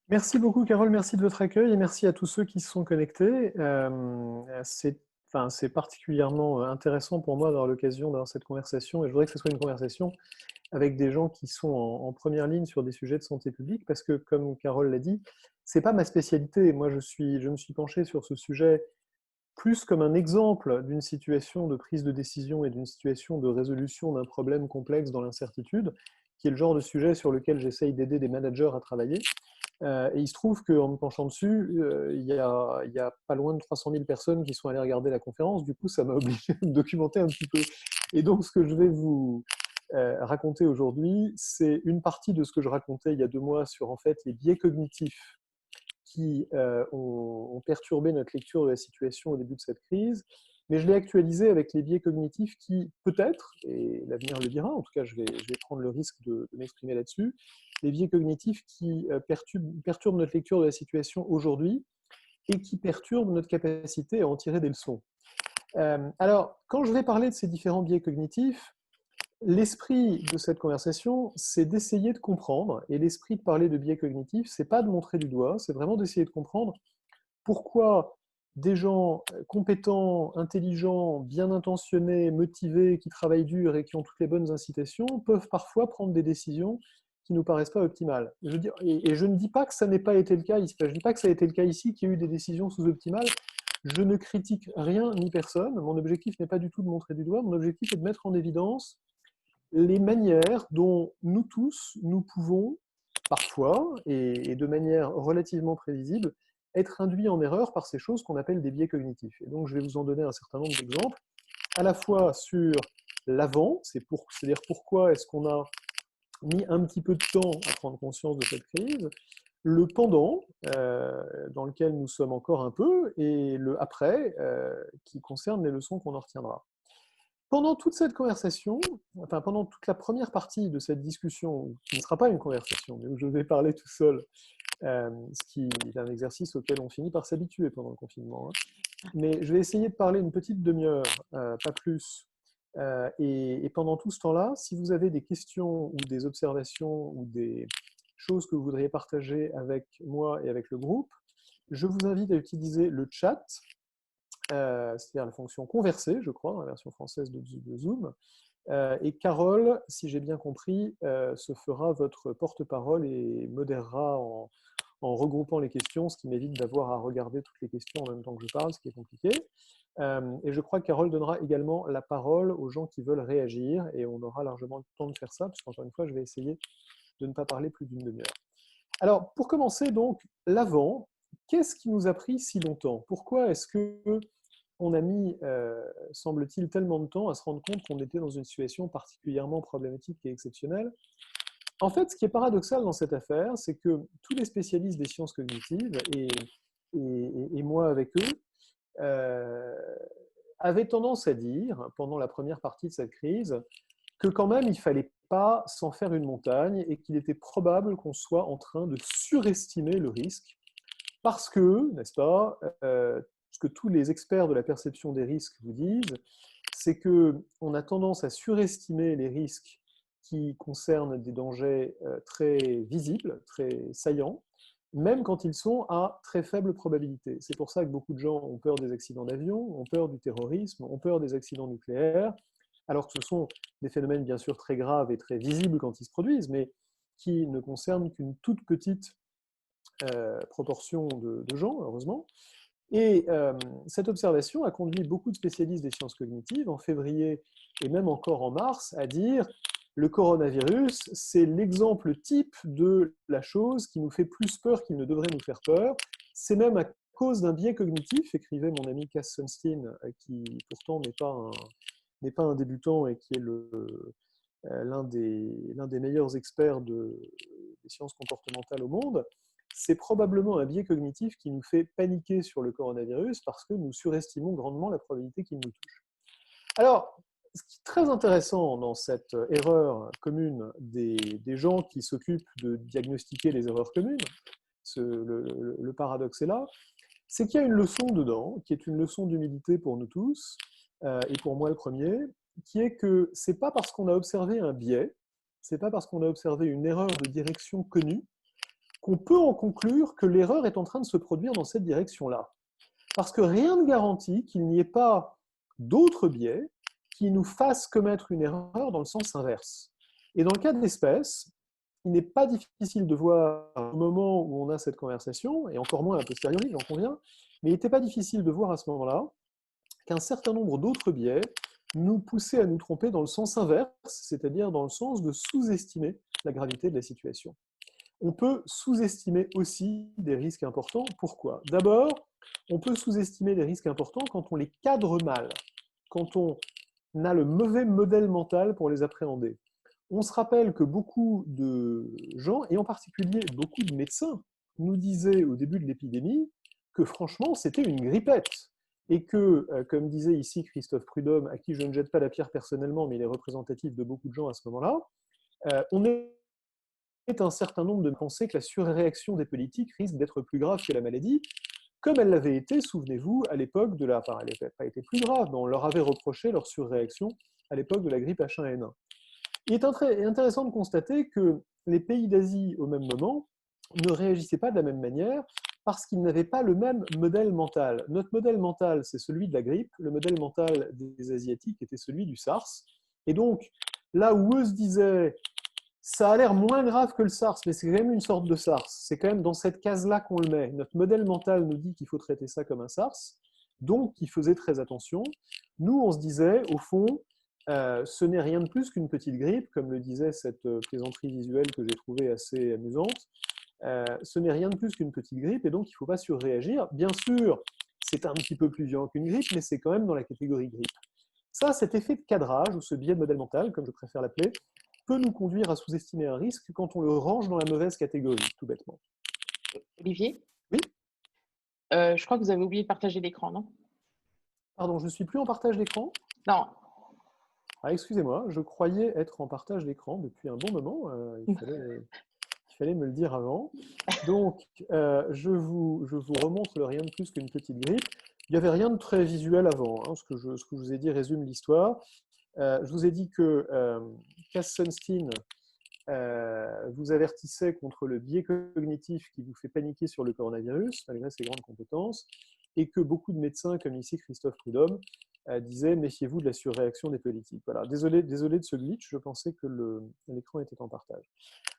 Merci beaucoup, Carole. Merci de votre accueil et merci à tous ceux qui se sont connectés. C'est particulièrement intéressant pour moi d'avoir l'occasion d'avoir cette conversation et je voudrais que ce soit une conversation avec des gens qui sont en première ligne sur des sujets de santé publique parce que, comme Carole l'a dit, c'est pas ma spécialité. Moi, je me suis penché sur ce sujet plus comme un exemple d'une situation de prise de décision et d'une situation de résolution d'un problème complexe dans l'incertitude, qui est le genre de sujet sur lequel j'essaye d'aider des managers à travailler. Et il se trouve qu'en me penchant dessus, il y a pas loin de 300 000 personnes qui sont allées regarder la conférence. Du coup, ça m'a obligé de me documenter un petit peu. Et donc, ce que je vais vous raconter aujourd'hui, c'est une partie de ce que je racontais il y a 2 mois sur en fait les biais cognitifs qui ont perturbé notre lecture de la situation au début de cette crise, mais je l'ai actualisé avec les biais cognitifs qui, peut-être, et l'avenir le dira, en tout cas je vais prendre le risque de m'exprimer là-dessus, les biais cognitifs qui perturbent notre lecture de la situation aujourd'hui et qui perturbent notre capacité à en tirer des leçons. Alors, quand je vais parler de ces différents biais cognitifs, l'esprit de cette conversation, c'est d'essayer de comprendre, et l'esprit de parler de biais cognitifs, c'est pas de montrer du doigt, c'est vraiment d'essayer de comprendre pourquoi des gens compétents, intelligents, bien intentionnés, motivés, qui travaillent dur et qui ont toutes les bonnes incitations, peuvent parfois prendre des décisions qui ne nous paraissent pas optimales. Et je ne dis pas que ça n'ait pas été le cas ici, je ne dis pas que ça a été le cas ici, qu'il y a eu des décisions sous-optimales. Je ne critique rien ni personne. Mon objectif n'est pas du tout de montrer du doigt. Mon objectif est de mettre en évidence les manières dont nous tous, nous pouvons parfois, et de manière relativement prévisible, être induits en erreur par ces choses qu'on appelle des biais cognitifs. Et donc je vais vous en donner un certain nombre d'exemples, à la fois sur l'avant, c'est-à-dire pourquoi est-ce qu'on a mis un petit peu de temps à prendre conscience de cette crise, le pendant, dans lequel nous sommes encore un peu, et le après, qui concerne les leçons qu'on en retiendra. Pendant toute cette conversation, enfin pendant toute la première partie de cette discussion, qui ne sera pas une conversation, mais où je vais parler tout seul, ce qui est un exercice auquel on finit par s'habituer pendant le confinement, hein. Mais je vais essayer de parler une petite demi-heure, pas plus. Et pendant tout ce temps-là, si vous avez des questions ou des observations ou des choses que vous voudriez partager avec moi et avec le groupe, je vous invite à utiliser le chat, c'est-à-dire la fonction converser, je crois, dans la version française de Zoom. Et Carole, si j'ai bien compris, se fera votre porte-parole et modérera en regroupant les questions, ce qui m'évite d'avoir à regarder toutes les questions en même temps que je parle, ce qui est compliqué. Et je crois que Carole donnera également la parole aux gens qui veulent réagir, et on aura largement le temps de faire ça, parce qu'encore une fois, je vais essayer de ne pas parler plus d'une demi-heure. Alors, pour commencer, donc, l'avant, qu'est-ce qui nous a pris si longtemps? Pourquoi est-ce que on a mis, semble-t-il, tellement de temps à se rendre compte qu'on était dans une situation particulièrement problématique et exceptionnelle? En fait, ce qui est paradoxal dans cette affaire, c'est que tous les spécialistes des sciences cognitives, et moi avec eux, euh, avaient tendance à dire, pendant la première partie de cette crise, que quand même, il ne fallait pas s'en faire une montagne et qu'il était probable qu'on soit en train de surestimer le risque parce que, n'est-ce pas, ce que tous les experts de la perception des risques vous disent, c'est qu'on a tendance à surestimer les risques qui concernent des dangers très visibles, très saillants, même quand ils sont à très faible probabilité. C'est pour ça que beaucoup de gens ont peur des accidents d'avion, ont peur du terrorisme, ont peur des accidents nucléaires, alors que ce sont des phénomènes bien sûr très graves et très visibles quand ils se produisent, mais qui ne concernent qu'une toute petite proportion de gens, heureusement. Et cette observation a conduit beaucoup de spécialistes des sciences cognitives, en février et même encore en mars, à dire le coronavirus, c'est l'exemple type de la chose qui nous fait plus peur qu'il ne devrait nous faire peur. C'est même à cause d'un biais cognitif, écrivait mon ami Cass Sunstein, qui pourtant n'est pas un débutant et qui est l'un des meilleurs experts des sciences comportementales au monde. C'est probablement un biais cognitif qui nous fait paniquer sur le coronavirus parce que nous surestimons grandement la probabilité qu'il nous touche. Alors, ce qui est très intéressant dans cette erreur commune des gens qui s'occupent de diagnostiquer les erreurs communes, le paradoxe est là, c'est qu'il y a une leçon dedans, qui est une leçon d'humilité pour nous tous, et pour moi le premier, qui est que c'est pas parce qu'on a observé un biais, c'est pas parce qu'on a observé une erreur de direction connue, qu'on peut en conclure que l'erreur est en train de se produire dans cette direction-là. Parce que rien ne garantit qu'il n'y ait pas d'autres biais qui nous fassent commettre une erreur dans le sens inverse. Et dans le cas de l'espèce, il n'est pas difficile de voir au moment où on a cette conversation, et encore moins a posteriori, j'en conviens, mais il n'était pas difficile de voir à ce moment-là qu'un certain nombre d'autres biais nous poussaient à nous tromper dans le sens inverse, c'est-à-dire dans le sens de sous-estimer la gravité de la situation. On peut sous-estimer aussi des risques importants. Pourquoi? D'abord, on peut sous-estimer des risques importants quand on les cadre mal, quand on a le mauvais modèle mental pour les appréhender. On se rappelle que beaucoup de gens, et en particulier beaucoup de médecins, nous disaient au début de l'épidémie que franchement, c'était une grippette. Et que, comme disait ici Christophe Prudhomme, à qui je ne jette pas la pierre personnellement, mais il est représentatif de beaucoup de gens à ce moment-là, on est un certain nombre de penser que la surréaction des politiques risque d'être plus grave que la maladie, comme elle l'avait été, souvenez-vous, à l'époque de la... Enfin, elle n'avait pas été plus grave, mais on leur avait reproché leur surréaction à l'époque de la grippe H1N1. Il est intéressant de constater que les pays d'Asie, au même moment, ne réagissaient pas de la même manière parce qu'ils n'avaient pas le même modèle mental. Notre modèle mental, c'est celui de la grippe. Le modèle mental des Asiatiques était celui du SARS. Et donc, là où eux se disaient ça a l'air moins grave que le SARS, mais c'est quand même une sorte de SARS. C'est quand même dans cette case-là qu'on le met. Notre modèle mental nous dit qu'il faut traiter ça comme un SARS, donc il faisait très attention. Nous, on se disait, au fond, ce n'est rien de plus qu'une petite grippe, comme le disait cette plaisanterie visuelle que j'ai trouvée assez amusante. Ce n'est rien de plus qu'une petite grippe, et donc il ne faut pas surréagir. Bien sûr, c'est un petit peu plus violent qu'une grippe, mais c'est quand même dans la catégorie grippe. Ça, cet effet de cadrage, ou ce biais de modèle mental, comme je préfère l'appeler, peut nous conduire à sous-estimer un risque quand on le range dans la mauvaise catégorie, tout bêtement. Olivier, Oui? je crois que vous avez oublié de partager l'écran, non? Pardon, je ne suis plus en partage d'écran. Non. Ah, excusez-moi, je croyais être en partage d'écran depuis un bon moment. Il fallait me le dire avant. Donc, je vous remontre le rien de plus qu'une petite grippe. Il n'y avait rien de très visuel avant. Hein. Ce que je vous ai dit résume l'histoire. Je vous ai dit que Cass Sunstein vous avertissait contre le biais cognitif qui vous fait paniquer sur le coronavirus, malgré ses grandes compétences, et que beaucoup de médecins, comme ici Christophe Prudhomme, disaient méfiez-vous de la surréaction des politiques. Voilà. Désolé de ce glitch, je pensais que l'écran était en partage.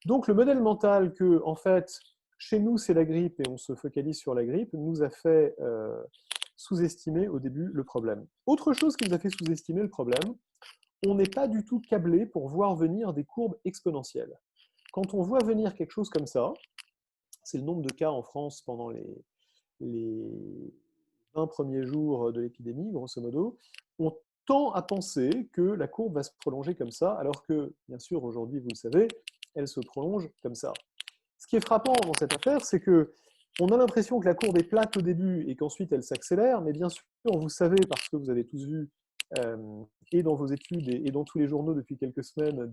Donc le modèle mental que, en fait, chez nous c'est la grippe et on se focalise sur la grippe, nous a fait sous-estimer au début le problème. Autre chose qui nous a fait sous-estimer le problème, on n'est pas du tout câblé pour voir venir des courbes exponentielles. Quand on voit venir quelque chose comme ça, c'est le nombre de cas en France pendant les 20 premiers jours de l'épidémie, grosso modo, on tend à penser que la courbe va se prolonger comme ça, alors que, bien sûr, aujourd'hui, vous le savez, elle se prolonge comme ça. Ce qui est frappant dans cette affaire, c'est que on a l'impression que la courbe est plate au début et qu'ensuite elle s'accélère, mais bien sûr, vous savez, parce que vous avez tous vu, et dans vos études et dans tous les journaux depuis quelques semaines,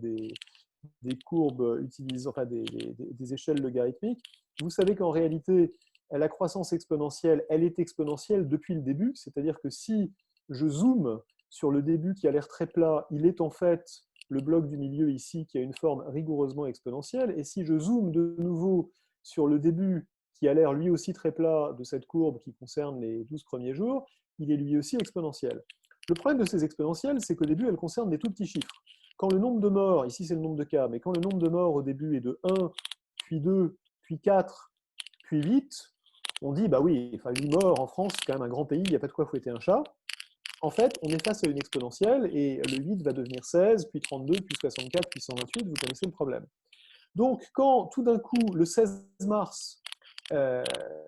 des courbes utilisant, enfin des échelles logarithmiques, vous savez qu'en réalité, la croissance exponentielle, elle est exponentielle depuis le début, c'est-à-dire que si je zoome sur le début qui a l'air très plat, il est en fait le bloc du milieu ici qui a une forme rigoureusement exponentielle, et si je zoome de nouveau sur le début qui a l'air lui aussi très plat de cette courbe qui concerne les 12 premiers jours, il est lui aussi exponentiel. Le problème de ces exponentielles, c'est qu'au début, elles concernent des tout petits chiffres. Quand le nombre de morts, ici c'est le nombre de cas, mais quand le nombre de morts au début est de 1, puis 2, puis 4, puis 8, on dit, bah oui, enfin 8 morts en France, c'est quand même un grand pays, il n'y a pas de quoi fouetter un chat. En fait, on est face à une exponentielle et le 8 va devenir 16, puis 32, puis 64, puis 128, vous connaissez le problème. Donc, quand tout d'un coup, le 16 mars,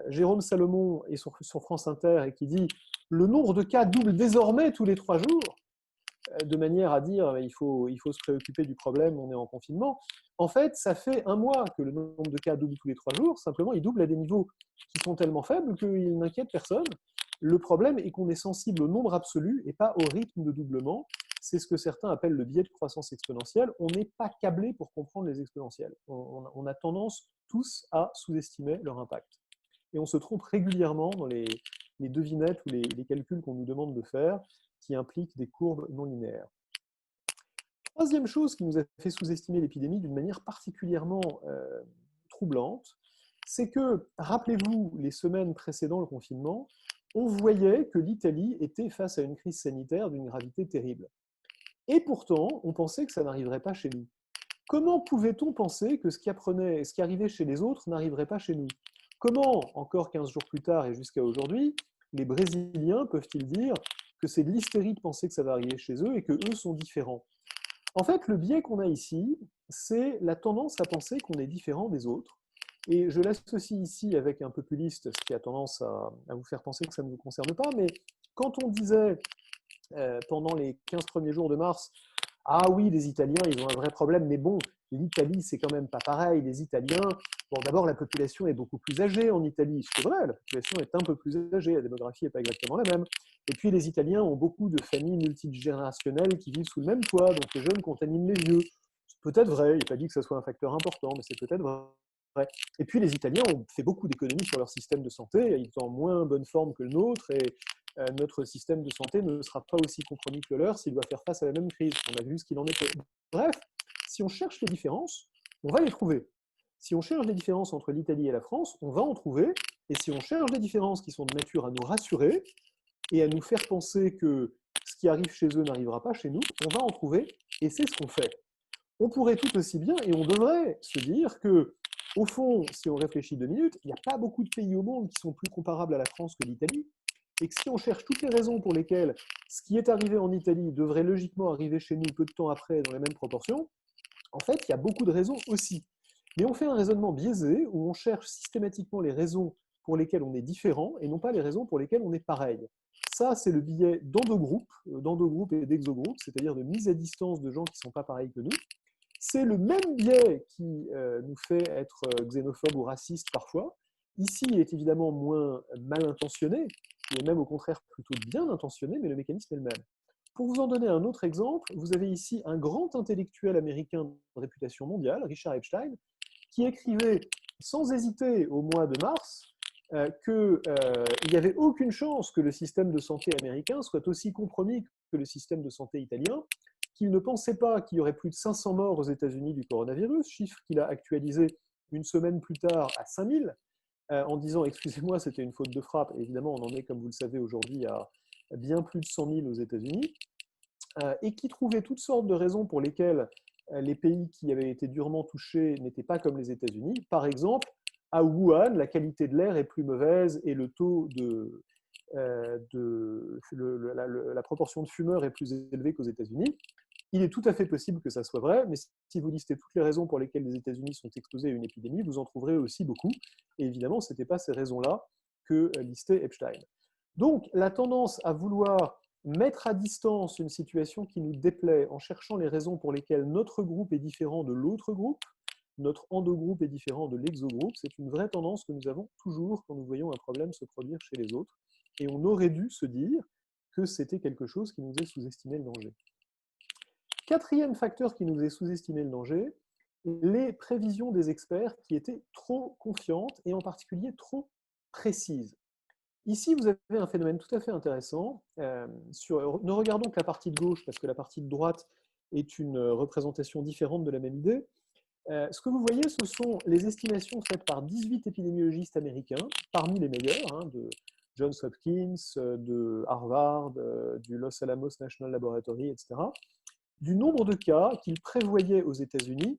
Jérôme Salomon est sur France Inter et qui dit le nombre de cas double désormais tous les 3 jours, de manière à dire il faut se préoccuper du problème, on est en confinement. En fait, ça fait un mois que le nombre de cas double tous les 3 jours, simplement il double à des niveaux qui sont tellement faibles qu'ils n'inquiètent personne. Le problème est qu'on est sensible au nombre absolu et pas au rythme de doublement. C'est ce que certains appellent le biais de croissance exponentielle. On n'est pas câblé pour comprendre les exponentielles. On a tendance tous à sous-estimer leur impact. Et on se trompe régulièrement dans les devinettes ou les calculs qu'on nous demande de faire qui impliquent des courbes non linéaires. Troisième chose qui nous a fait sous-estimer l'épidémie d'une manière particulièrement troublante, c'est que, rappelez-vous, les semaines précédant le confinement, on voyait que l'Italie était face à une crise sanitaire d'une gravité terrible. Et pourtant, on pensait que ça n'arriverait pas chez nous. Comment pouvait-on penser que ce qui arrivait chez les autres n'arriverait pas chez nous? Comment, encore 15 jours plus tard et jusqu'à aujourd'hui, les Brésiliens peuvent-ils dire que c'est de l'hystérie de penser que ça va arriver chez eux et que eux sont différents? En fait, le biais qu'on a ici, c'est la tendance à penser qu'on est différent des autres. Et je l'associe ici avec un populiste, ce qui a tendance à vous faire penser que ça ne vous concerne pas, mais quand on disait pendant les 15 premiers jours de mars, ah oui, les Italiens, ils ont un vrai problème, mais bon, l'Italie, c'est quand même pas pareil. Les Italiens, bon, d'abord, la population est beaucoup plus âgée en Italie. C'est vrai, la population est un peu plus âgée, la démographie n'est pas exactement la même. Et puis, les Italiens ont beaucoup de familles multigénérationnelles qui vivent sous le même toit, donc les jeunes contaminent les vieux. C'est peut-être vrai, il n'est pas dit que ce soit un facteur important, mais c'est peut-être vrai. Et puis, les Italiens ont fait beaucoup d'économies sur leur système de santé, ils sont en moins bonne forme que le nôtre, et notre système de santé ne sera pas aussi compromis que le leur s'il doit faire face à la même crise. On a vu ce qu'il en était. Bref, si on cherche les différences, on va les trouver. Si on cherche les différences entre l'Italie et la France, on va en trouver. Et si on cherche des différences qui sont de nature à nous rassurer et à nous faire penser que ce qui arrive chez eux n'arrivera pas chez nous, on va en trouver. Et c'est ce qu'on fait. On pourrait tout aussi bien, et on devrait se dire que, au fond, si on réfléchit 2 minutes, il n'y a pas beaucoup de pays au monde qui sont plus comparables à la France que l'Italie. Et que si on cherche toutes les raisons pour lesquelles ce qui est arrivé en Italie devrait logiquement arriver chez nous peu de temps après dans les mêmes proportions, en fait, il y a beaucoup de raisons aussi. Mais on fait un raisonnement biaisé où on cherche systématiquement les raisons pour lesquelles on est différent et non pas les raisons pour lesquelles on est pareil. Ça, c'est le biais d'endogroupe et d'exogroupe, c'est-à-dire de mise à distance de gens qui ne sont pas pareils que nous. C'est le même biais qui nous fait être xénophobe ou raciste parfois. Ici, il est évidemment moins mal intentionné, il est même au contraire plutôt bien intentionné, mais le mécanisme est le même. Pour vous en donner un autre exemple, vous avez ici un grand intellectuel américain de réputation mondiale, Richard Epstein, qui écrivait sans hésiter au mois de mars qu'il n'y avait aucune chance que le système de santé américain soit aussi compromis que le système de santé italien, qu'il ne pensait pas qu'il y aurait plus de 500 morts aux États-Unis du coronavirus, chiffre qu'il a actualisé une semaine plus tard à 5000, en disant, excusez-moi, c'était une faute de frappe. Et évidemment, on en est, comme vous le savez, aujourd'hui à bien plus de 100 000 aux États-Unis, et qui trouvait toutes sortes de raisons pour lesquelles les pays qui avaient été durement touchés n'étaient pas comme les États-Unis. Par exemple, à Wuhan, la qualité de l'air est plus mauvaise et le taux la proportion de fumeurs est plus élevée qu'aux États-Unis. Il est tout à fait possible que ça soit vrai, mais si vous listez toutes les raisons pour lesquelles les États-Unis sont exposés à une épidémie, vous en trouverez aussi beaucoup. Et évidemment, ce n'étaient pas ces raisons-là que listait Epstein. Donc, la tendance à vouloir mettre à distance une situation qui nous déplaît en cherchant les raisons pour lesquelles notre groupe est différent de l'autre groupe, notre endogroupe est différent de l'exogroupe, c'est une vraie tendance que nous avons toujours quand nous voyons un problème se produire chez les autres. Et on aurait dû se dire que c'était quelque chose qui nous est sous-estimé le danger. Quatrième facteur qui nous est sous-estimé le danger, les prévisions des experts qui étaient trop confiantes et en particulier trop précises. Ici, vous avez un phénomène tout à fait intéressant. Ne regardons que la partie de gauche, parce que la partie de droite est une représentation différente de la même idée. Ce que vous voyez, ce sont les estimations faites par 18 épidémiologistes américains, parmi les meilleurs, de Johns Hopkins, de Harvard, du Los Alamos National Laboratory, etc., du nombre de cas qu'ils prévoyaient aux États-Unis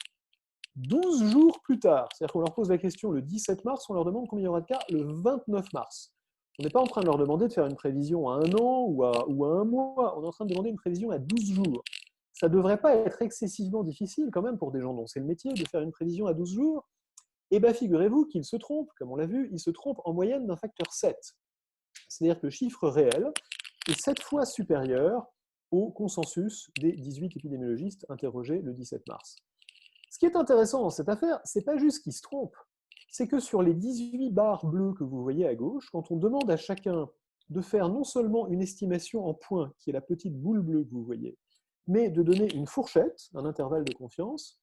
12 jours plus tard. C'est-à-dire qu'on leur pose la question le 17 mars, on leur demande combien il y aura de cas le 29 mars. On n'est pas en train de leur demander de faire une prévision à 1 an ou à 1 mois, on est en train de demander une prévision à 12 jours. Ça ne devrait pas être excessivement difficile quand même pour des gens dont c'est le métier de faire une prévision à 12 jours. Eh bien, figurez-vous qu'ils se trompent, comme on l'a vu, ils se trompent en moyenne d'un facteur 7. C'est-à-dire que le chiffre réel est 7 fois supérieur au consensus des 18 épidémiologistes interrogés le 17 mars. Ce qui est intéressant dans cette affaire, ce n'est pas juste qu'ils se trompent, c'est que sur les 18 barres bleues que vous voyez à gauche, quand on demande à chacun de faire non seulement une estimation en points, qui est la petite boule bleue que vous voyez, mais de donner une fourchette, un intervalle de confiance,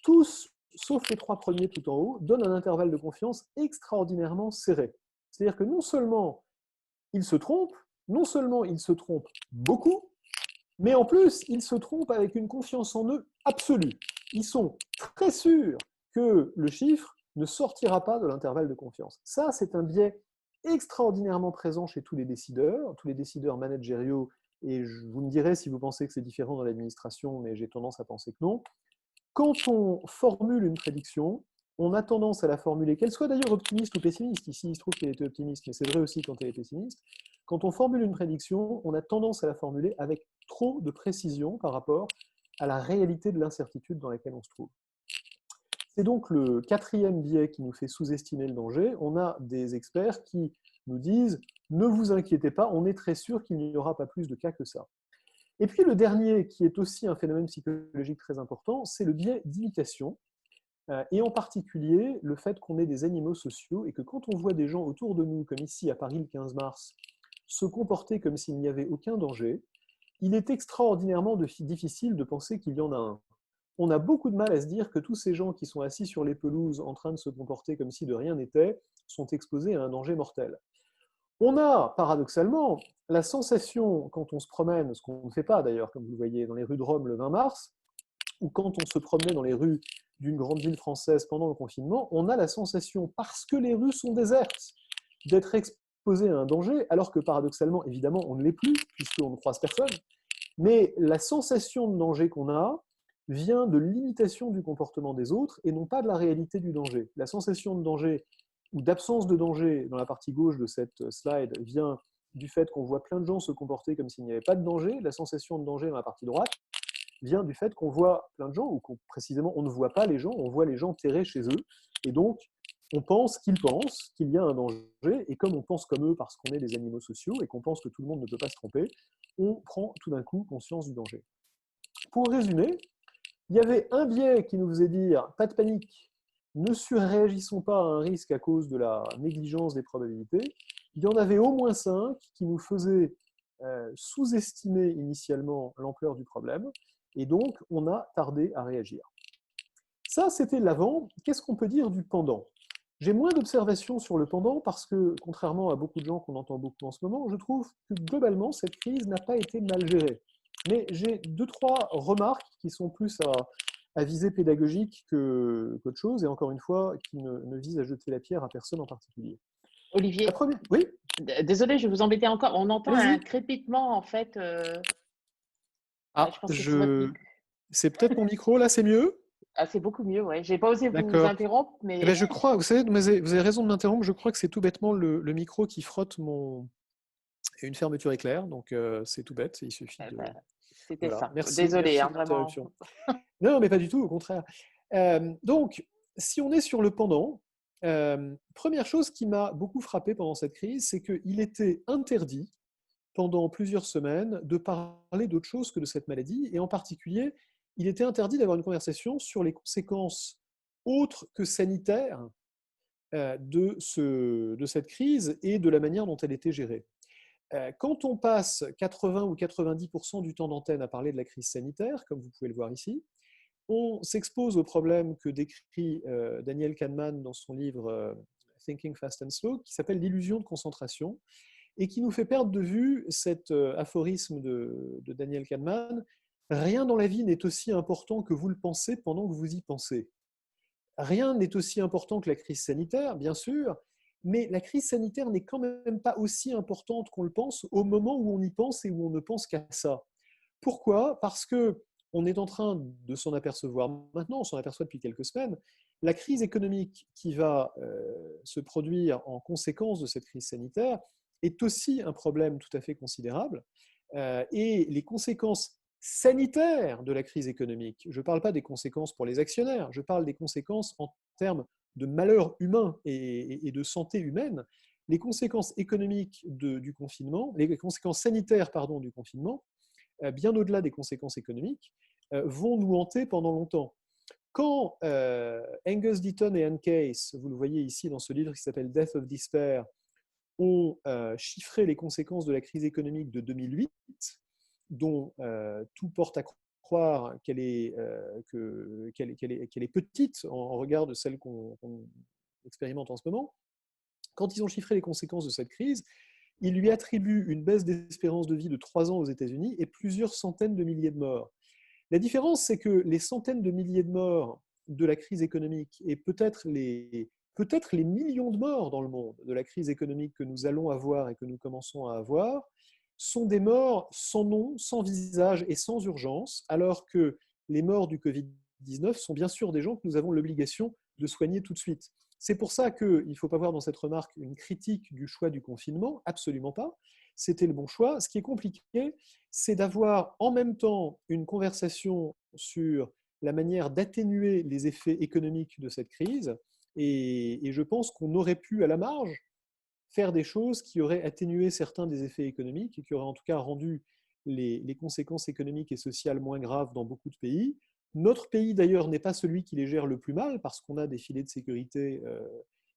tous, sauf les 3 premiers tout en haut, donnent un intervalle de confiance extraordinairement serré. C'est-à-dire que non seulement ils se trompent beaucoup, mais en plus, ils se trompent avec une confiance en eux absolue. Ils sont très sûrs que le chiffre ne sortira pas de l'intervalle de confiance. Ça, c'est un biais extraordinairement présent chez tous les décideurs managériaux, et vous me direz si vous pensez que c'est différent dans l'administration, mais j'ai tendance à penser que non. Quand on formule une prédiction, on a tendance à la formuler, qu'elle soit d'ailleurs optimiste ou pessimiste. Ici, il se trouve qu'elle était optimiste, mais c'est vrai aussi quand elle est pessimiste. Quand on formule une prédiction, on a tendance à la formuler avec trop de précision par rapport à la réalité de l'incertitude dans laquelle on se trouve. C'est donc le quatrième biais qui nous fait sous-estimer le danger. On a des experts qui nous disent « Ne vous inquiétez pas, on est très sûr qu'il n'y aura pas plus de cas que ça ». Et puis le dernier, qui est aussi un phénomène psychologique très important, c'est le biais d'imitation, et en particulier le fait qu'on est des animaux sociaux et que quand on voit des gens autour de nous, comme ici à Paris le 15 mars, se comporter comme s'il n'y avait aucun danger, il est extraordinairement difficile de penser qu'il y en a un. On a beaucoup de mal à se dire que tous ces gens qui sont assis sur les pelouses en train de se comporter comme si de rien n'était sont exposés à un danger mortel. On a, paradoxalement, la sensation, quand on se promène, ce qu'on ne fait pas d'ailleurs, comme vous le voyez, dans les rues de Rome le 20 mars, ou quand on se promenait dans les rues d'une grande ville française pendant le confinement, on a la sensation, parce que les rues sont désertes, d'être exposé à un danger, alors que paradoxalement, évidemment, on ne l'est plus, puisqu'on ne croise personne. Mais la sensation de danger qu'on a vient de l'imitation du comportement des autres et non pas de la réalité du danger. La sensation de danger ou d'absence de danger dans la partie gauche de cette slide vient du fait qu'on voit plein de gens se comporter comme s'il n'y avait pas de danger. La sensation de danger dans la partie droite vient du fait qu'on voit plein de gens, ou précisément on ne voit pas les gens, on voit les gens terrés chez eux, et donc on pense qu'ils pensent qu'il y a un danger, et comme on pense comme eux parce qu'on est des animaux sociaux, et qu'on pense que tout le monde ne peut pas se tromper, on prend tout d'un coup conscience du danger. Pour résumer, il y avait un biais qui nous faisait dire « pas de panique, ne surréagissons pas à un risque à cause de la négligence des probabilités ». Il y en avait au moins 5 qui nous faisaient sous-estimer initialement l'ampleur du problème, et donc on a tardé à réagir. Ça, c'était l'avant. Qu'est-ce qu'on peut dire du pendant? J'ai moins d'observations sur le pendant parce que, contrairement à beaucoup de gens qu'on entend beaucoup en ce moment, je trouve que globalement, cette crise n'a pas été mal gérée. Mais j'ai 2-3 remarques qui sont plus à visée pédagogique qu'autre chose, et encore une fois, qui ne visent à jeter la pierre à personne en particulier. La Olivier, première, oui, désolée, je vais vous embêter encore. On entend un allez-y. crépitement, en fait. Je Ah, pense que c'est votre micro. c'est peut-être mon micro, là, c'est mieux? Ah, c'est beaucoup mieux, ouais. J'ai pas osé vous D'accord. interrompre, Eh mais bien, je crois, vous avez raison de m'interrompre, je crois que c'est tout bêtement le micro qui frotte une fermeture éclair, donc c'est tout bête, il suffit eh de... ben, c'était Voilà, ça. merci, Désolée, merci hein, de vraiment. l'interruption. Non, mais pas du tout, au contraire. Donc, si on est sur le pendant, première chose qui m'a beaucoup frappé pendant cette crise, c'est qu'il était interdit, pendant plusieurs semaines, de parler d'autre chose que de cette maladie, et en particulier, il était interdit d'avoir une conversation sur les conséquences autres que sanitaires de cette crise et de la manière dont elle était gérée. Quand on passe 80 ou 90% du temps d'antenne à parler de la crise sanitaire, comme vous pouvez le voir ici, on s'expose au problème que décrit Daniel Kahneman dans son livre Thinking Fast and Slow, qui s'appelle l'illusion de concentration, et qui nous fait perdre de vue cet aphorisme de Daniel Kahneman: rien dans la vie n'est aussi important que vous le pensez pendant que vous y pensez. Rien n'est aussi important que la crise sanitaire, bien sûr, mais la crise sanitaire n'est quand même pas aussi importante qu'on le pense au moment où on y pense et où on ne pense qu'à ça. Pourquoi? Parce que on est en train de s'en apercevoir maintenant, on s'en aperçoit depuis quelques semaines, la crise économique qui va se produire en conséquence de cette crise sanitaire est aussi un problème tout à fait considérable, et les conséquences sanitaires de la crise économique, je ne parle pas des conséquences pour les actionnaires, je parle des conséquences en termes de malheur humain et de santé humaine. Les conséquences économiques du confinement, les conséquences sanitaires du confinement, bien au-delà des conséquences économiques, vont nous hanter pendant longtemps. Quand Angus Deaton et Anne Case, vous le voyez ici dans ce livre qui s'appelle Death of Despair, ont chiffré les conséquences de la crise économique de 2008, dont tout porte à croire qu'elle est petite en regard de celle qu'on expérimente en ce moment. Quand ils ont chiffré les conséquences de cette crise, ils lui attribuent une baisse d'espérance de vie de 3 ans aux États-Unis et plusieurs centaines de milliers de morts. La différence, c'est que les centaines de milliers de morts de la crise économique et peut-être les millions de morts dans le monde de la crise économique que nous allons avoir et que nous commençons à avoir sont des morts sans nom, sans visage et sans urgence, alors que les morts du Covid-19 sont bien sûr des gens que nous avons l'obligation de soigner tout de suite. C'est pour ça qu'il ne faut pas voir dans cette remarque une critique du choix du confinement, absolument pas. C'était le bon choix. Ce qui est compliqué, c'est d'avoir en même temps une conversation sur la manière d'atténuer les effets économiques de cette crise. Et je pense qu'on aurait pu, à la marge, faire des choses qui auraient atténué certains des effets économiques et qui auraient en tout cas rendu les conséquences économiques et sociales moins graves dans beaucoup de pays. Notre pays, d'ailleurs, n'est pas celui qui les gère le plus mal parce qu'on a des filets de sécurité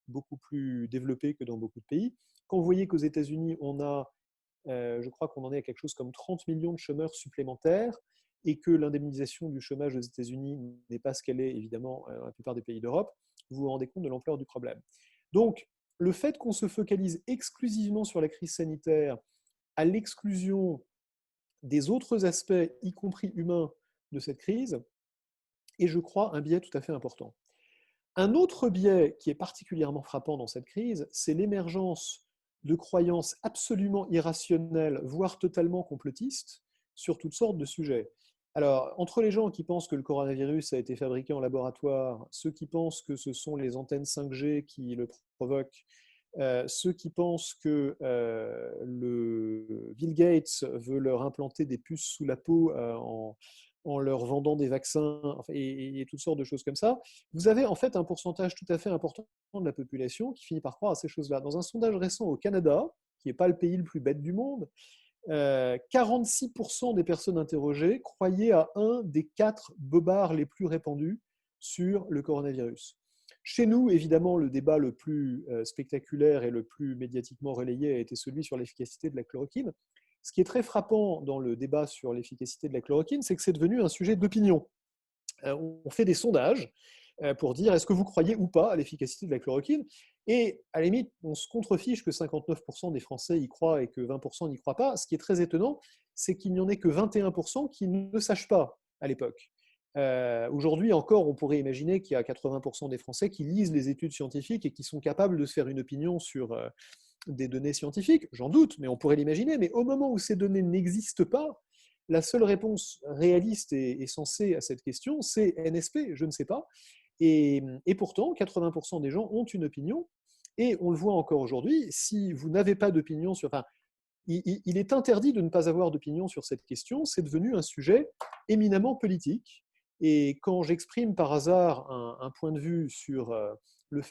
beaucoup plus développés que dans beaucoup de pays. Quand vous voyez qu'aux États-Unis, on a, je crois qu'on en est à quelque chose comme 30 millions de chômeurs supplémentaires et que l'indemnisation du chômage aux États-Unis n'est pas ce qu'elle est, évidemment, dans la plupart des pays d'Europe, vous vous rendez compte de l'ampleur du problème. Donc, le fait qu'on se focalise exclusivement sur la crise sanitaire à l'exclusion des autres aspects, y compris humains, de cette crise, est, je crois, un biais tout à fait important. Un autre biais qui est particulièrement frappant dans cette crise, c'est l'émergence de croyances absolument irrationnelles, voire totalement complotistes, sur toutes sortes de sujets. Alors, entre les gens qui pensent que le coronavirus a été fabriqué en laboratoire, ceux qui pensent que ce sont les antennes 5G qui le provoquent, ceux qui pensent que Bill Gates veut leur implanter des puces sous la peau en leur vendant des vaccins et toutes sortes de choses comme ça, vous avez en fait un pourcentage tout à fait important de la population qui finit par croire à ces choses-là. Dans un sondage récent au Canada, qui n'est pas le pays le plus bête du monde, 46% des personnes interrogées croyaient à un des 4 bobards les plus répandus sur le coronavirus. Chez nous, évidemment, le débat le plus spectaculaire et le plus médiatiquement relayé a été celui sur l'efficacité de la chloroquine. Ce qui est très frappant dans le débat sur l'efficacité de la chloroquine, c'est que c'est devenu un sujet d'opinion. On fait des sondages pour dire est-ce que vous croyez ou pas à l'efficacité de la chloroquine. Et à la limite, on se contrefiche que 59% des Français y croient et que 20% n'y croient pas. Ce qui est très étonnant, c'est qu'il n'y en ait que 21% qui ne sachent pas à l'époque. Aujourd'hui encore, on pourrait imaginer qu'il y a 80% des Français qui lisent les études scientifiques et qui sont capables de se faire une opinion sur des données scientifiques. J'en doute, mais on pourrait l'imaginer. Mais au moment où ces données n'existent pas, la seule réponse réaliste et sensée à cette question, c'est NSP, je ne sais pas. Et pourtant, 80% des gens ont une opinion. Et on le voit encore aujourd'hui, si vous n'avez pas d'opinion sur... Enfin, il est interdit de ne pas avoir d'opinion sur cette question. C'est devenu un sujet éminemment politique. Et quand j'exprime par hasard un point de vue sur le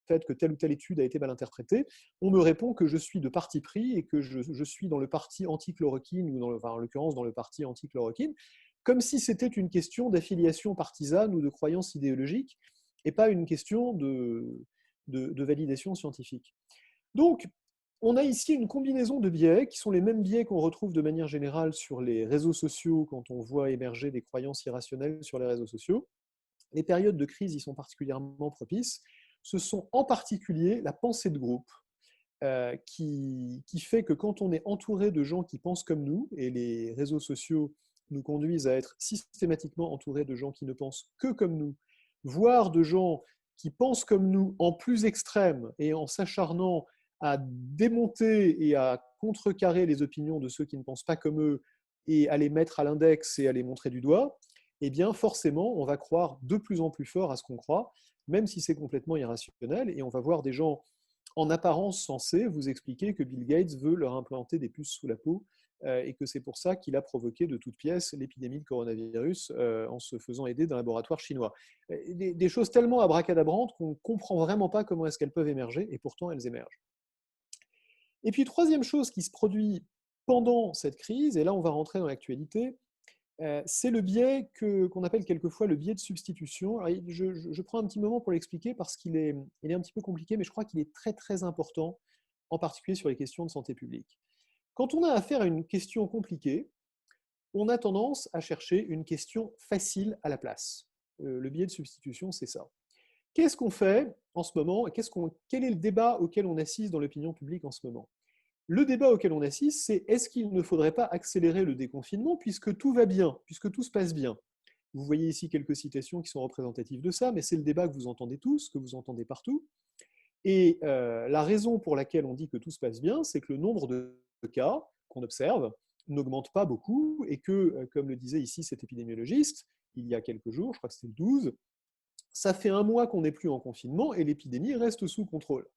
fait que telle ou telle étude a été mal interprétée, on me répond que je suis de parti pris et que je suis dans le parti anti-chloroquine, ou en l'occurrence dans le parti anti-chloroquine, comme si c'était une question d'affiliation partisane ou de croyance idéologique, et pas une question de validation scientifique. Donc, on a ici une combinaison de biais qui sont les mêmes biais qu'on retrouve de manière générale sur les réseaux sociaux quand on voit émerger des croyances irrationnelles sur les réseaux sociaux. Les périodes de crise y sont particulièrement propices. Ce sont en particulier la pensée de groupe qui fait que quand on est entouré de gens qui pensent comme nous, et les réseaux sociaux nous conduisent à être systématiquement entourés de gens qui ne pensent que comme nous, voire de gens qui pensent comme nous en plus extrême et en s'acharnant à démonter et à contrecarrer les opinions de ceux qui ne pensent pas comme eux et à les mettre à l'index et à les montrer du doigt, eh bien forcément, on va croire de plus en plus fort à ce qu'on croit, même si c'est complètement irrationnel, et on va voir des gens en apparence censés vous expliquer que Bill Gates veut leur implanter des puces sous la peau et que c'est pour ça qu'il a provoqué de toutes pièces l'épidémie de coronavirus en se faisant aider d'un laboratoire chinois. Des choses tellement abracadabrantes qu'on ne comprend vraiment pas comment est-ce qu'elles peuvent émerger, et pourtant elles émergent. Et puis, troisième chose qui se produit pendant cette crise, et là on va rentrer dans l'actualité, c'est le biais qu'on appelle quelquefois le biais de substitution. Alors, je prends un petit moment pour l'expliquer parce qu'il est un petit peu compliqué, mais je crois qu'il est très très important, en particulier sur les questions de santé publique. Quand on a affaire à une question compliquée, on a tendance à chercher une question facile à la place. Le biais de substitution, c'est ça. Qu'est-ce qu'on fait en ce moment? Quel est le débat auquel on assiste dans l'opinion publique en ce moment? Le débat auquel on assiste, c'est est-ce qu'il ne faudrait pas accélérer le déconfinement puisque tout va bien, puisque tout se passe bien? Vous voyez ici quelques citations qui sont représentatives de ça, mais c'est le débat que vous entendez tous, que vous entendez partout. Et la raison pour laquelle on dit que tout se passe bien, c'est que le nombre de cas qu'on observe n'augmente pas beaucoup et que, comme le disait ici cet épidémiologiste, il y a quelques jours, je crois que c'était le 12, ça fait un mois qu'on n'est plus en confinement et l'épidémie reste sous contrôle.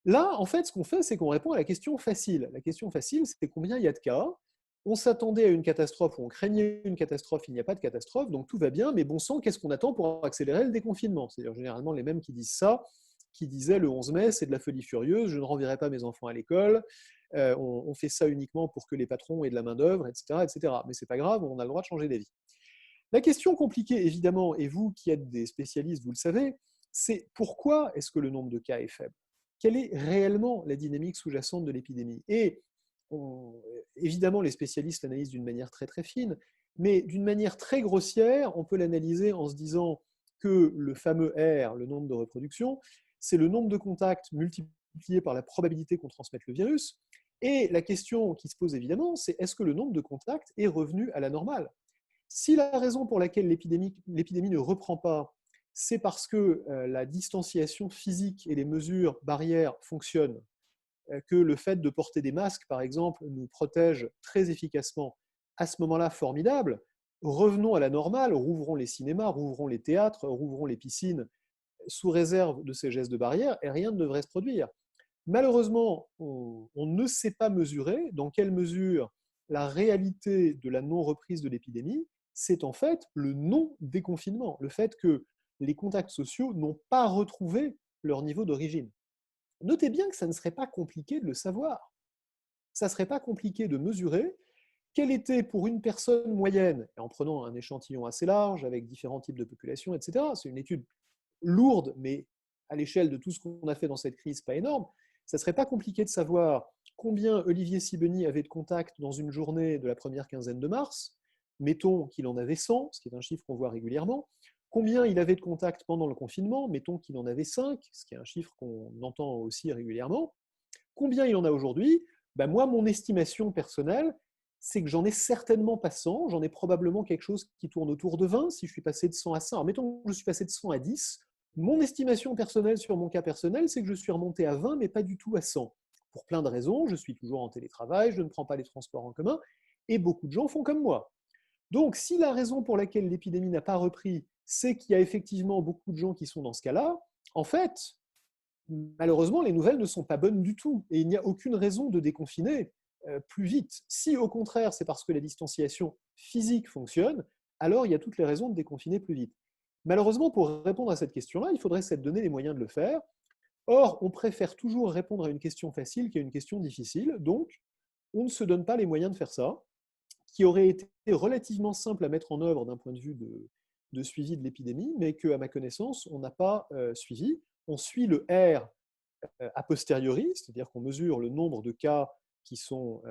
Là, en fait, ce qu'on fait, c'est qu'on répond à la question facile. La question facile, c'est combien il y a de cas. On s'attendait à une catastrophe ou on craignait une catastrophe, il n'y a pas de catastrophe, donc tout va bien, mais bon sang, qu'est-ce qu'on attend pour accélérer le déconfinement? C'est-à-dire généralement les mêmes qui disent ça, qui disaient le 11 mai, c'est de la folie furieuse, je ne renverrai pas mes enfants à l'école, on fait ça uniquement pour que les patrons aient de la main-d'œuvre, etc., etc. Mais c'est pas grave, on a le droit de changer d'avis. La question compliquée, évidemment, et vous qui êtes des spécialistes, vous le savez, c'est pourquoi est-ce que le nombre de cas est faible? Quelle est réellement la dynamique sous-jacente de l'épidémie? Et évidemment, les spécialistes l'analysent d'une manière très très fine, mais d'une manière très grossière, on peut l'analyser en se disant que le fameux R, le nombre de reproduction, c'est le nombre de contacts multiplié par la probabilité qu'on transmette le virus. Et la question qui se pose évidemment, c'est est-ce que le nombre de contacts est revenu à la normale? Si la raison pour laquelle l'épidémie ne reprend pas, c'est parce que la distanciation physique et les mesures barrières fonctionnent, que le fait de porter des masques, par exemple, nous protège très efficacement, à ce moment-là, formidable. Revenons à la normale, rouvrons les cinémas, rouvrons les théâtres, rouvrons les piscines, sous réserve de ces gestes de barrière, et rien ne devrait se produire. Malheureusement, on ne sait pas mesurer dans quelle mesure la réalité de la non-reprise de l'épidémie, c'est en fait le non-déconfinement, le fait que les contacts sociaux n'ont pas retrouvé leur niveau d'origine. Notez bien que ça ne serait pas compliqué de le savoir. Ça ne serait pas compliqué de mesurer quelle était pour une personne moyenne, en prenant un échantillon assez large, avec différents types de populations, etc. C'est une étude lourde, mais à l'échelle de tout ce qu'on a fait dans cette crise, pas énorme. Ça ne serait pas compliqué de savoir combien Olivier Sibony avait de contacts dans une journée de la première quinzaine de mars. Mettons qu'il en avait 100, ce qui est un chiffre qu'on voit régulièrement. Combien il avait de contacts pendant le confinement? Mettons qu'il en avait 5, ce qui est un chiffre qu'on entend aussi régulièrement. Combien il en a aujourd'hui? Moi, mon estimation personnelle, c'est que j'en ai certainement pas 100, j'en ai probablement quelque chose qui tourne autour de 20 si je suis passé de 100 à 100. Alors, mettons que je suis passé de 100 à 10, mon estimation personnelle sur mon cas personnel, c'est que je suis remonté à 20, mais pas du tout à 100. Pour plein de raisons, je suis toujours en télétravail, je ne prends pas les transports en commun, et beaucoup de gens font comme moi. Donc, si la raison pour laquelle l'épidémie n'a pas repris, c'est qu'il y a effectivement beaucoup de gens qui sont dans ce cas-là, en fait, malheureusement, les nouvelles ne sont pas bonnes du tout. Et il n'y a aucune raison de déconfiner plus vite. Si au contraire, c'est parce que la distanciation physique fonctionne, alors il y a toutes les raisons de déconfiner plus vite. Malheureusement, pour répondre à cette question-là, il faudrait s'être donné les moyens de le faire. Or, on préfère toujours répondre à une question facile qu'à une question difficile. Donc, on ne se donne pas les moyens de faire ça, qui aurait été relativement simple à mettre en œuvre d'un point de vue de suivi de l'épidémie, mais qu'à ma connaissance, on n'a pas suivi. On suit le R a posteriori, c'est-à-dire qu'on mesure le nombre de cas qui sont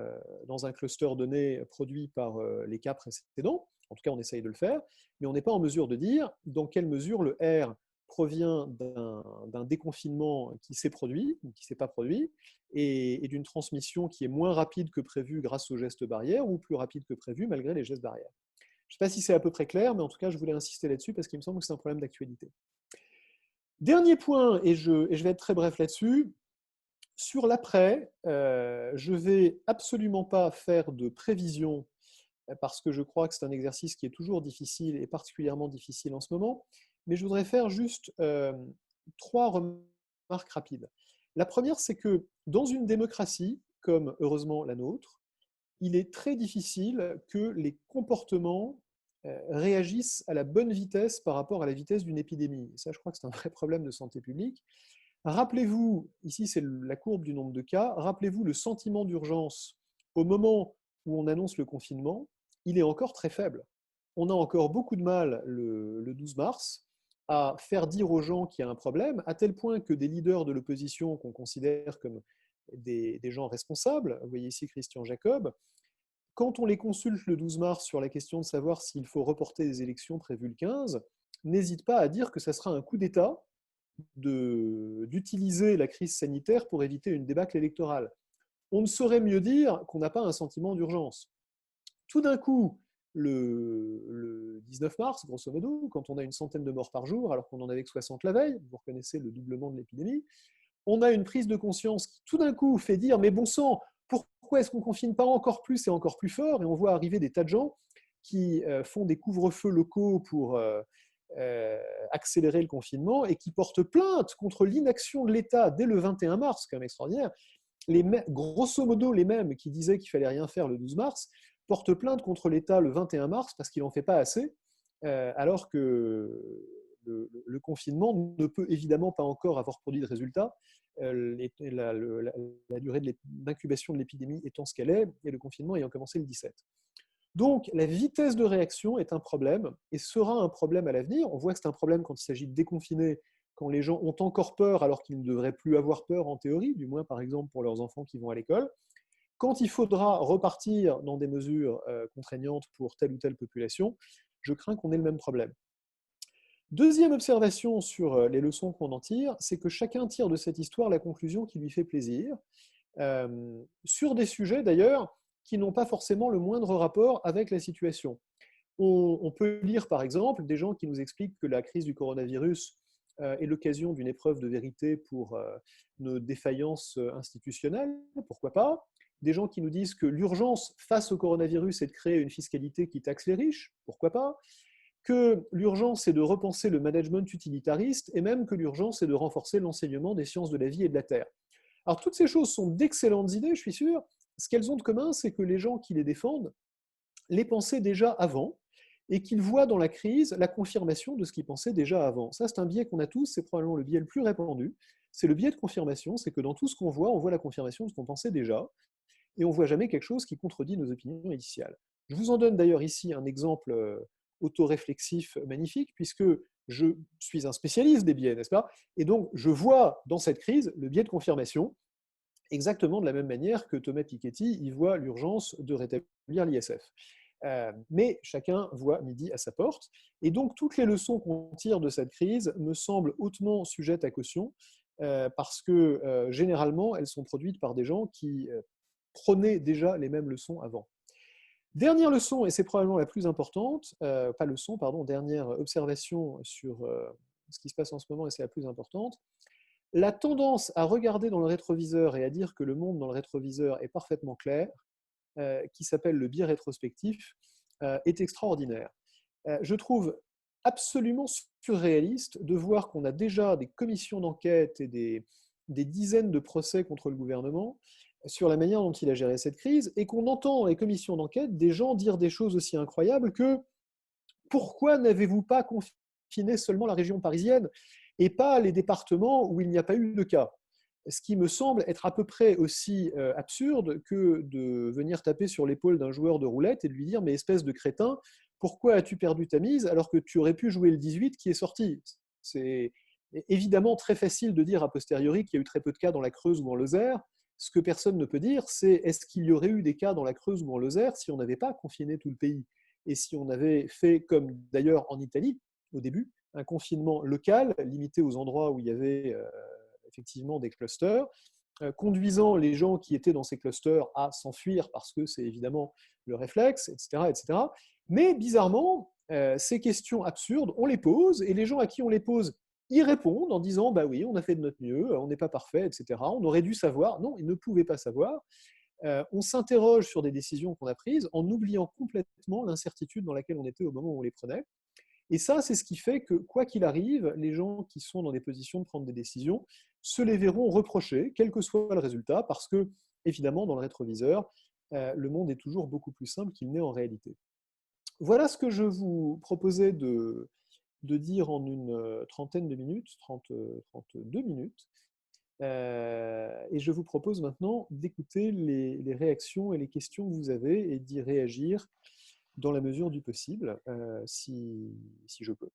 dans un cluster donné produit par les cas précédents. En tout cas, on essaye de le faire, mais on n'est pas en mesure de dire dans quelle mesure le R provient d'un déconfinement qui s'est produit ou qui ne s'est pas produit, et d'une transmission qui est moins rapide que prévu grâce aux gestes barrières ou plus rapide que prévu malgré les gestes barrières. Je ne sais pas si c'est à peu près clair, mais en tout cas, je voulais insister là-dessus parce qu'il me semble que c'est un problème d'actualité. Dernier point, et je vais être très bref là-dessus, sur l'après, je ne vais absolument pas faire de prévision parce que je crois que c'est un exercice qui est toujours difficile et particulièrement difficile en ce moment, mais je voudrais faire juste 3 remarques rapides. La première, c'est que dans une démocratie, comme heureusement la nôtre, il est très difficile que les comportements réagissent à la bonne vitesse par rapport à la vitesse d'une épidémie. Et ça, je crois que c'est un vrai problème de santé publique. Rappelez-vous, ici c'est la courbe du nombre de cas, rappelez-vous le sentiment d'urgence au moment où on annonce le confinement, il est encore très faible. On a encore beaucoup de mal le 12 mars à faire dire aux gens qu'il y a un problème, à tel point que des leaders de l'opposition qu'on considère comme des gens responsables, vous voyez ici Christian Jacob, quand on les consulte le 12 mars sur la question de savoir s'il faut reporter les élections prévues le 15, n'hésite pas à dire que ça sera un coup d'État d'utiliser la crise sanitaire pour éviter une débâcle électorale. On ne saurait mieux dire qu'on n'a pas un sentiment d'urgence. Tout d'un coup, le 19 mars, grosso modo, quand on a une centaine de morts par jour, alors qu'on en avait que 60 la veille, vous reconnaissez le doublement de l'épidémie, on a une prise de conscience qui tout d'un coup fait dire mais bon sang, pourquoi est-ce qu'on ne confine pas encore plus et encore plus fort? Et on voit arriver des tas de gens qui font des couvre-feux locaux pour accélérer le confinement et qui portent plainte contre l'inaction de l'État dès le 21 mars, quand même extraordinaire. Grosso modo, les mêmes qui disaient qu'il ne fallait rien faire le 12 mars portent plainte contre l'État le 21 mars parce qu'il n'en fait pas assez, alors que le confinement ne peut évidemment pas encore avoir produit de résultats, la durée d'incubation de l'épidémie étant ce qu'elle est, et le confinement ayant commencé le 17. Donc, la vitesse de réaction est un problème, et sera un problème à l'avenir. On voit que c'est un problème quand il s'agit de déconfiner, quand les gens ont encore peur alors qu'ils ne devraient plus avoir peur en théorie, du moins par exemple pour leurs enfants qui vont à l'école. Quand il faudra repartir dans des mesures contraignantes pour telle ou telle population, je crains qu'on ait le même problème. Deuxième observation sur les leçons qu'on en tire, c'est que chacun tire de cette histoire la conclusion qui lui fait plaisir, sur des sujets d'ailleurs qui n'ont pas forcément le moindre rapport avec la situation. On peut lire par exemple des gens qui nous expliquent que la crise du coronavirus est l'occasion d'une épreuve de vérité pour nos défaillances institutionnelles, pourquoi pas. Des gens qui nous disent que l'urgence face au coronavirus est de créer une fiscalité qui taxe les riches, pourquoi pas. Que l'urgence est de repenser le management utilitariste et même que l'urgence est de renforcer l'enseignement des sciences de la vie et de la terre. Alors toutes ces choses sont d'excellentes idées, je suis sûr. Ce qu'elles ont de commun, c'est que les gens qui les défendent les pensaient déjà avant et qu'ils voient dans la crise la confirmation de ce qu'ils pensaient déjà avant. Ça, c'est un biais qu'on a tous, c'est probablement le biais le plus répandu. C'est le biais de confirmation, c'est que dans tout ce qu'on voit, on voit la confirmation de ce qu'on pensait déjà et on ne voit jamais quelque chose qui contredit nos opinions initiales. Je vous en donne d'ailleurs ici un exemple autoréflexif magnifique, puisque je suis un spécialiste des biais, n'est-ce pas? Et donc, je vois dans cette crise le biais de confirmation, exactement de la même manière que Thomas Piketty y voit l'urgence de rétablir l'ISF. Mais chacun voit midi à sa porte. Et donc, toutes les leçons qu'on tire de cette crise me semblent hautement sujettes à caution, parce que généralement, elles sont produites par des gens qui prenaient déjà les mêmes leçons avant. Dernière leçon, et c'est probablement la plus importante, pas leçon, pardon, dernière observation sur ce qui se passe en ce moment, et c'est la plus importante, la tendance à regarder dans le rétroviseur et à dire que le monde dans le rétroviseur est parfaitement clair, qui s'appelle le biais rétrospectif, est extraordinaire. Je trouve absolument surréaliste de voir qu'on a déjà des commissions d'enquête et des dizaines de procès contre le gouvernement sur la manière dont il a géré cette crise, et qu'on entend dans les commissions d'enquête des gens dire des choses aussi incroyables que pourquoi n'avez-vous pas confiné seulement la région parisienne et pas les départements où il n'y a pas eu de cas? Ce qui me semble être à peu près aussi absurde que de venir taper sur l'épaule d'un joueur de roulette et de lui dire « mais espèce de crétin, pourquoi as-tu perdu ta mise alors que tu aurais pu jouer le 18 qui est sorti ?» C'est évidemment très facile de dire a posteriori qu'il y a eu très peu de cas dans la Creuse ou en Lozère. Ce que personne ne peut dire, c'est est-ce qu'il y aurait eu des cas dans la Creuse ou en Lozère si on n'avait pas confiné tout le pays? Et si on avait fait, comme d'ailleurs en Italie, au début, un confinement local, limité aux endroits où il y avait effectivement des clusters, conduisant les gens qui étaient dans ces clusters à s'enfuir parce que c'est évidemment le réflexe, etc. etc. Mais bizarrement, ces questions absurdes, on les pose, et les gens à qui on les pose y répondent en disant « bah oui, on a fait de notre mieux, on n'est pas parfait, etc. On aurait dû savoir. » Non, ils ne pouvaient pas savoir. On s'interroge sur des décisions qu'on a prises en oubliant complètement l'incertitude dans laquelle on était au moment où on les prenait. Et ça, c'est ce qui fait que, quoi qu'il arrive, les gens qui sont dans des positions de prendre des décisions se les verront reprocher, quel que soit le résultat, parce que, évidemment, dans le rétroviseur, le monde est toujours beaucoup plus simple qu'il n'est en réalité. Voilà ce que je vous proposais de dire en une trentaine de minutes, 32 minutes. Et je vous propose maintenant d'écouter les réactions et les questions que vous avez et d'y réagir dans la mesure du possible, si je peux.